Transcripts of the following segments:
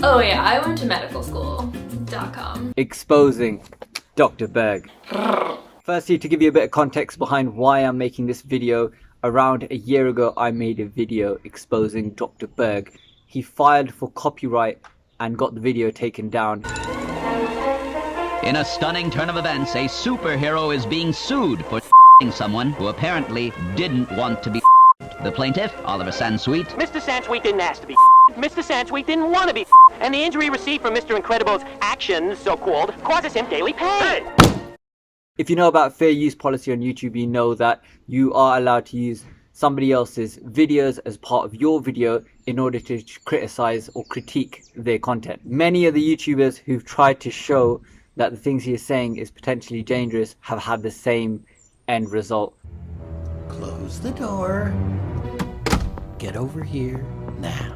Oh yeah, I went to medical school.com. Exposing Dr. Berg. Firstly, to give you a bit of context behind why I'm making this video, around a year ago I made a video exposing Dr. Berg. He filed for copyright and got the video taken down. In a stunning turn of events, a superhero is being sued for someone who apparently didn't want to be. The plaintiff, Oliver Sansweet. Mr. Sansweet didn't ask to be Mr. Sansweet didn't want to be and the injury received from Mr. Incredible's actions, so-called, causes him daily pain. If you know about fair use policy on YouTube, you know that you are allowed to use somebody else's videos as part of your video in order to criticize or critique their content. Many of the YouTubers who've tried to show that the things he is saying is potentially dangerous have had the same end result. Close the door. Get over here now.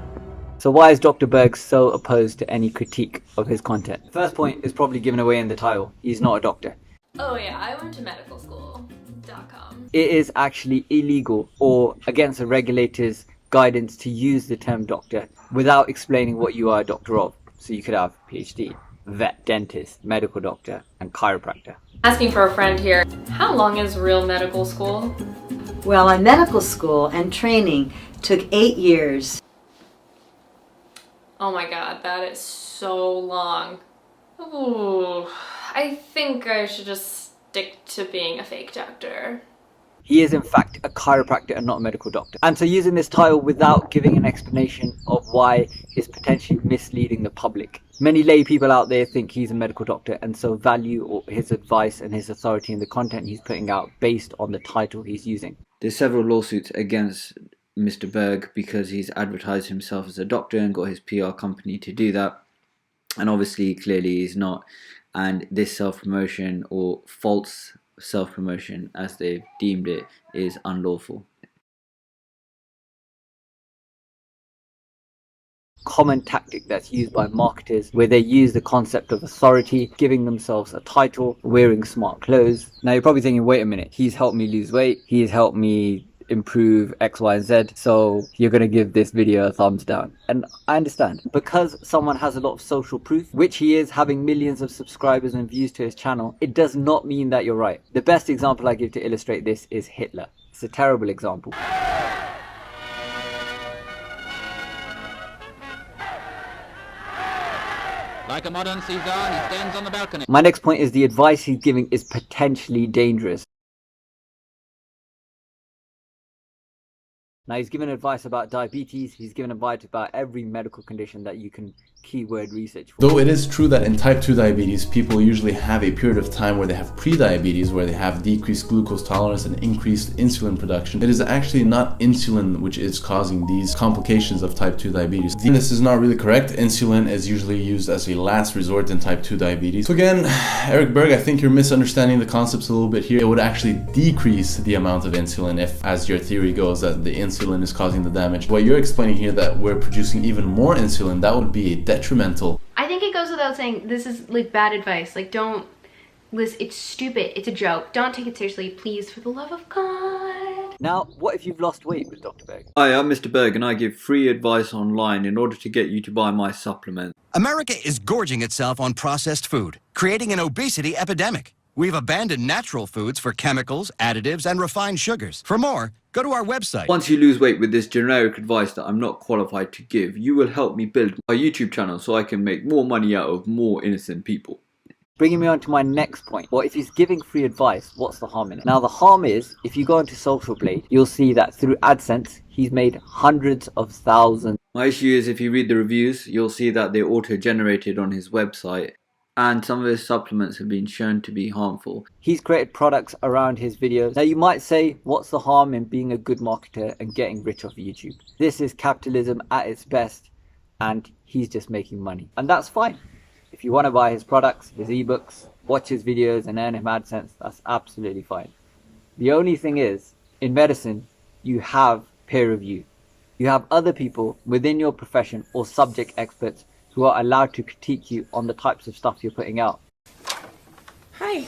So why is Dr. Berg so opposed to any critique of his content? The first point is probably given away in the title. He's not a doctor. Oh yeah, I went to medical school.com. It is actually illegal or against the regulators' guidance to use the term doctor without explaining what you are a doctor of. So you could have PhD, vet, dentist, medical doctor, and chiropractor. Asking for a friend here. How long is real medical school? Well, my medical school and training took 8 years. Oh my god, that is so long. Ooh, I think I should just stick to being a fake doctor. He is in fact a chiropractor and not a medical doctor. And so using this title without giving an explanation of why is potentially misleading the public. Many lay people out there think he's a medical doctor and so value his advice and his authority in the content he's putting out based on the title he's using. There's several lawsuits against Mr. Berg because he's advertised himself as a doctor and got his PR company to do that. And obviously, clearly he's not. And this self-promotion or false self-promotion, as they've deemed it, is unlawful. Common tactic that's used by marketers where they use the concept of authority, giving themselves a title, wearing smart clothes. Now you're probably thinking, wait a minute, he's helped me lose weight, he's helped me improve X, Y, and Z, so you're going to give this video a thumbs down. And I understand, because someone has a lot of social proof, which he is, having millions of subscribers and views to his channel, it does not mean that you're right. The best example I give to illustrate this is Hitler. It's a terrible example. Like a modern Caesar, he stands on the balcony. My next point is the advice he's giving is potentially dangerous. Now he's given advice about diabetes, he's given advice about every medical condition that you can keyword research for. Though it is true that in type 2 diabetes, people usually have a period of time where they have pre-diabetes, where they have decreased glucose tolerance and increased insulin production. It is actually not insulin which is causing these complications of type 2 diabetes. This is not really correct. Insulin is usually used as a last resort in type 2 diabetes. So again, Eric Berg, I think you're misunderstanding the concepts a little bit here. It would actually decrease the amount of insulin if, as your theory goes, that the insulin is causing the damage. What you're explaining here, that we're producing even more insulin, that would be a detrimental. I think it goes without saying, this is like bad advice. Like, don't listen, it's stupid, it's a joke. Don't take it seriously, please, for the love of God. Now, what if you've lost weight with Dr. Berg? Hi, I'm Mr. Berg and I give free advice online in order to get you to buy my supplement. America is gorging itself on processed food, creating an obesity epidemic. We've abandoned natural foods for chemicals, additives, and refined sugars. For more, go to our website. Once you lose weight with this generic advice that I'm not qualified to give, you will help me build my YouTube channel so I can make more money out of more innocent people. Bringing me on to my next point. Well, if he's giving free advice, what's the harm in it? Now, the harm is, if you go into Social Blade, you'll see that through AdSense, he's made hundreds of thousands. My issue is, if you read the reviews, you'll see that they're auto-generated on his website. And some of his supplements have been shown to be harmful. He's created products around his videos. Now you might say, what's the harm in being a good marketer and getting rich off YouTube? This is capitalism at its best and he's just making money. And that's fine. If you want to buy his products, his ebooks, watch his videos and earn him AdSense, that's absolutely fine. The only thing is, in medicine, you have peer review. You have other people within your profession or subject experts who are allowed to critique you on the types of stuff you're putting out. Hi.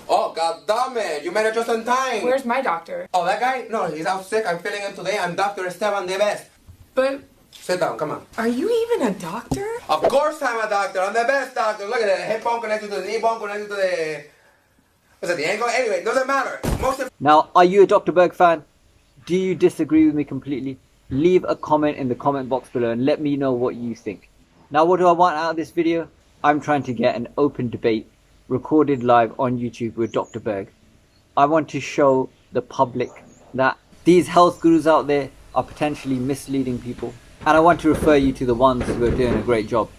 Oh, god damn it! You made it just in time! Where's my doctor? Oh, that guy? No, he's out sick. I'm filling in today. I'm Dr. Esteban de Best. But Sit down, come on. Are you even a doctor? Of course I'm a doctor. I'm the best doctor. Look at the hip bone connected to the knee bone connected to the... What's that, the ankle? Anyway, doesn't matter. Now, are you a Dr. Berg fan? Do you disagree with me completely? Leave a comment in the comment box below and let me know what you think. Now, what do I want out of this video? I'm trying to get an open debate recorded live on YouTube with Dr. Berg. I want to show the public that these health gurus out there are potentially misleading people. And I want to refer you to the ones who are doing a great job.